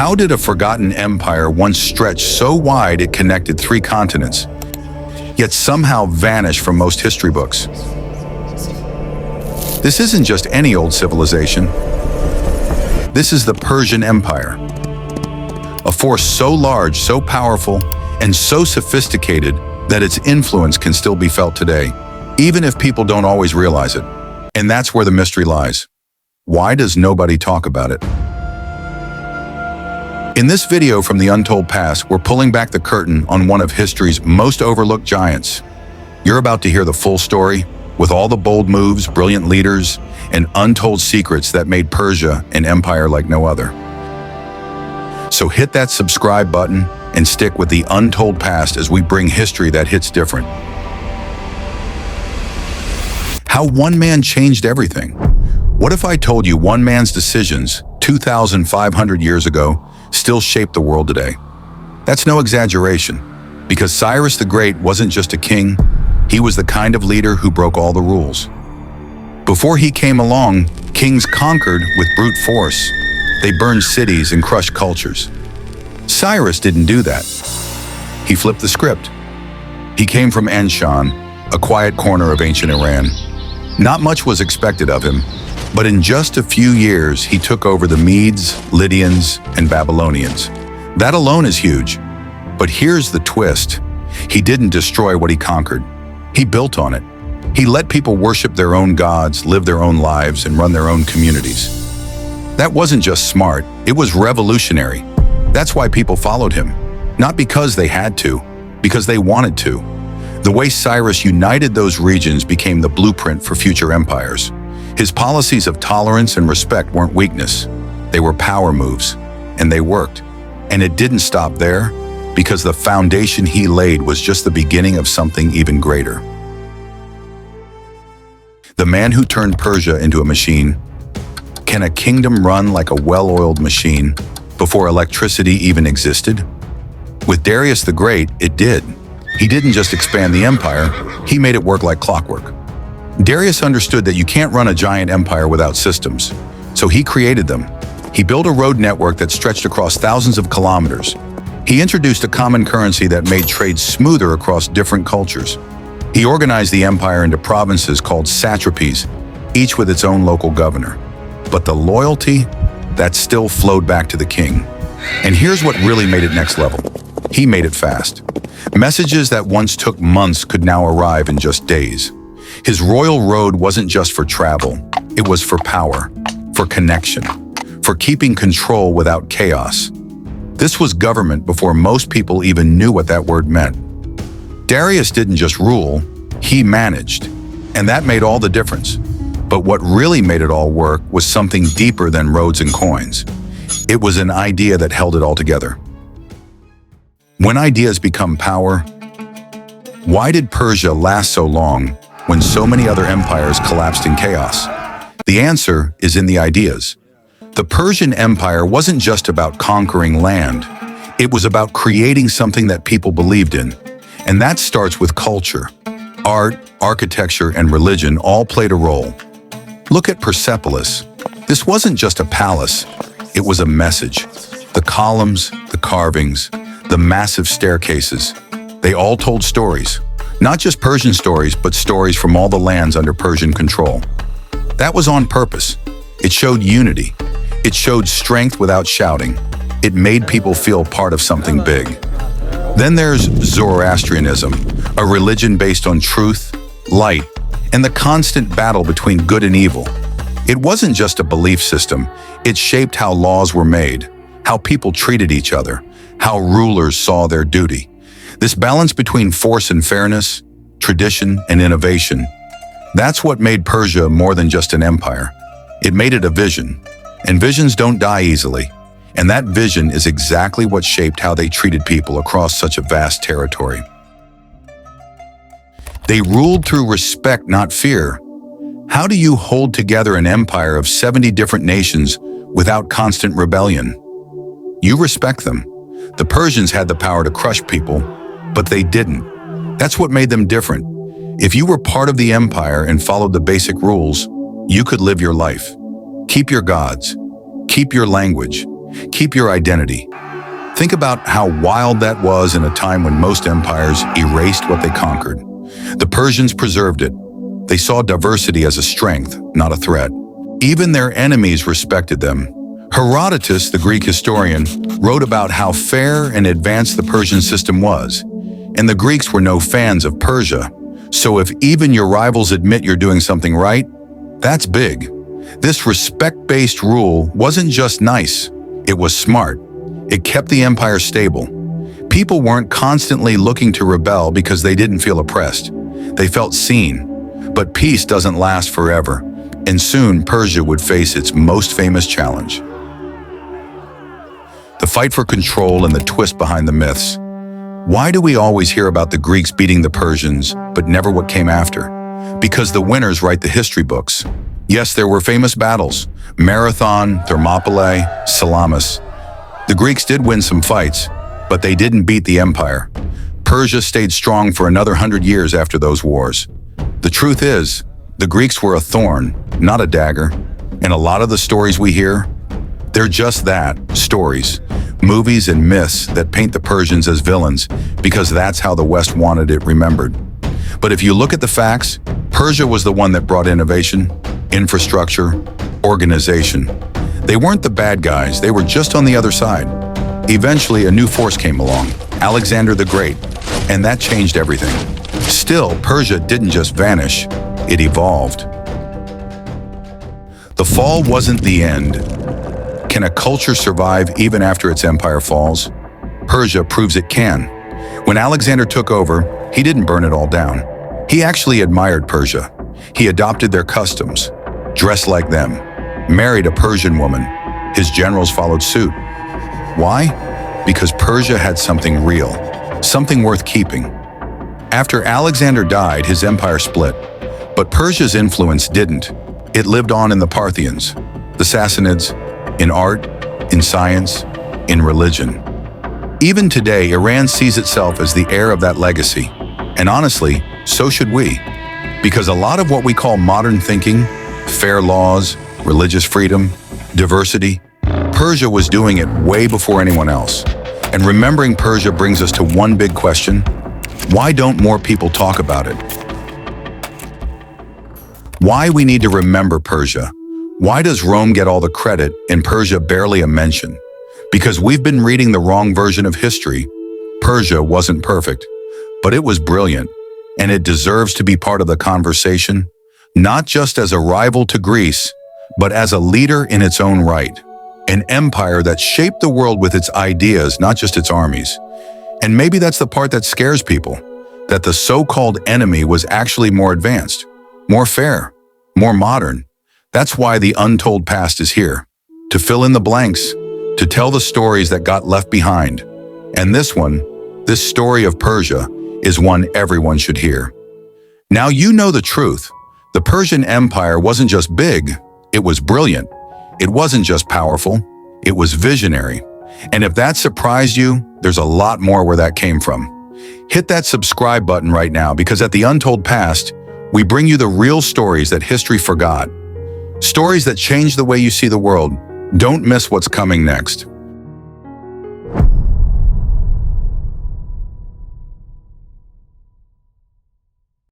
How did a forgotten empire once stretch so wide it connected 3 continents, yet somehow vanish from most history books? This isn't just any old civilization. This is the Persian Empire, a force so large, so powerful, and so sophisticated that its influence can still be felt today, even if people don't always realize it. And that's where the mystery lies. Why does nobody talk about it? In this video from the Untold Past, we're pulling back the curtain on one of history's most overlooked giants. You're about to hear the full story, with all the bold moves, brilliant leaders, and untold secrets that made Persia an empire like no other. So hit that subscribe button and stick with the Untold Past as we bring history that hits different. How one man changed everything. What if I told you one man's decisions 2,500 years ago still shape the world today? That's no exaggeration, because Cyrus the Great wasn't just a king, he was the kind of leader who broke all the rules. Before he came along, kings conquered with brute force. They burned cities and crushed cultures. Cyrus didn't do that. He flipped the script. He came from Anshan, a quiet corner of ancient Iran. Not much was expected of him, but in just a few years, he took over the Medes, Lydians, and Babylonians. That alone is huge. But here's the twist. He didn't destroy what he conquered. He built on it. He let people worship their own gods, live their own lives, and run their own communities. That wasn't just smart, it was revolutionary. That's why people followed him. Not because they had to, because they wanted to. The way Cyrus united those regions became the blueprint for future empires. His policies of tolerance and respect weren't weakness. They were power moves, and they worked. And it didn't stop there, because the foundation he laid was just the beginning of something even greater. The man who turned Persia into a machine. Can a kingdom run like a well-oiled machine before electricity even existed? With Darius the Great, it did. He didn't just expand the empire, he made it work like clockwork. Darius understood that you can't run a giant empire without systems, so he created them. He built a road network that stretched across thousands of kilometers. He introduced a common currency that made trade smoother across different cultures. He organized the empire into provinces called satrapies, each with its own local governor. But the loyalty, that still flowed back to the king. And here's what really made it next level. He made it fast. Messages that once took months could now arrive in just days. His royal road wasn't just for travel, it was for power, for connection, for keeping control without chaos. This was government before most people even knew what that word meant. Darius didn't just rule, he managed, and that made all the difference. But what really made it all work was something deeper than roads and coins. It was an idea that held it all together. When ideas become power, why did Persia last so long when so many other empires collapsed in chaos? The answer is in the ideas. The Persian Empire wasn't just about conquering land. It was about creating something that people believed in. And that starts with culture. Art, architecture, and religion all played a role. Look at Persepolis. This wasn't just a palace, it was a message. The columns, the carvings, the massive staircases, they all told stories. Not just Persian stories, but stories from all the lands under Persian control. That was on purpose. It showed unity. It showed strength without shouting. It made people feel part of something big. Then there's Zoroastrianism, a religion based on truth, light, and the constant battle between good and evil. It wasn't just a belief system, it shaped how laws were made, how people treated each other, how rulers saw their duty. This balance between force and fairness, tradition and innovation, that's what made Persia more than just an empire. It made it a vision, and visions don't die easily. And that vision is exactly what shaped how they treated people across such a vast territory. They ruled through respect, not fear. How do you hold together an empire of 70 different nations without constant rebellion? You respect them. The Persians had the power to crush people, but they didn't. That's what made them different. If you were part of the empire and followed the basic rules, you could live your life. Keep your gods, keep your language, Keep your identity. Think about how wild that was in a time when most empires erased what they conquered. The Persians preserved it. They saw diversity as a strength, not a threat. Even their enemies respected them. Herodotus, the Greek historian, wrote about how fair and advanced the Persian system was. And the Greeks were no fans of Persia. So if even your rivals admit you're doing something right, that's big. This respect-based rule wasn't just nice, it was smart. It kept the empire stable. People weren't constantly looking to rebel because they didn't feel oppressed. They felt seen. But peace doesn't last forever, and soon Persia would face its most famous challenge. The fight for control and the twist behind the myths. Why do we always hear about the Greeks beating the Persians, but never what came after? Because the winners write the history books. Yes, there were famous battles: Marathon, Thermopylae, Salamis. The Greeks did win some fights, but they didn't beat the empire. Persia stayed strong for another 100 years after those wars. The truth is, the Greeks were a thorn, not a dagger. And a lot of the stories we hear, they're just that, stories, movies and myths that paint the Persians as villains because that's how the West wanted it remembered. But if you look at the facts, Persia was the one that brought innovation, infrastructure, organization. They weren't the bad guys, they were just on the other side. Eventually, a new force came along, Alexander the Great, and that changed everything. Still, Persia didn't just vanish, it evolved. The fall wasn't the end. Can a culture survive even after its empire falls? Persia proves it can. When Alexander took over, he didn't burn it all down. He actually admired Persia. He adopted their customs, dressed like them, married a Persian woman. His generals followed suit. Why? Because Persia had something real, something worth keeping. After Alexander died, his empire split. But Persia's influence didn't. It lived on in the Parthians, the Sassanids, in art, in science, in religion. Even today, Iran sees itself as the heir of that legacy. And honestly, so should we. Because a lot of what we call modern thinking, fair laws, religious freedom, diversity, Persia was doing it way before anyone else. And remembering Persia brings us to one big question: why don't more people talk about it? Why we need to remember Persia? Why does Rome get all the credit and Persia barely a mention? Because we've been reading the wrong version of history. Persia wasn't perfect, but it was brilliant, and it deserves to be part of the conversation, not just as a rival to Greece, but as a leader in its own right. An empire that shaped the world with its ideas, not just its armies. And maybe that's the part that scares people, that the so-called enemy was actually more advanced, more fair, more modern. That's why the untold past is here, to fill in the blanks, to tell the stories that got left behind. And this story of Persia, is one everyone should hear. Now you know the truth. The Persian Empire wasn't just big, it was brilliant. It wasn't just powerful, it was visionary. And if that surprised you, there's a lot more where that came from. Hit that subscribe button right now, because at the Untold Past, we bring you the real stories that history forgot. Stories that change the way you see the world. Don't miss what's coming next.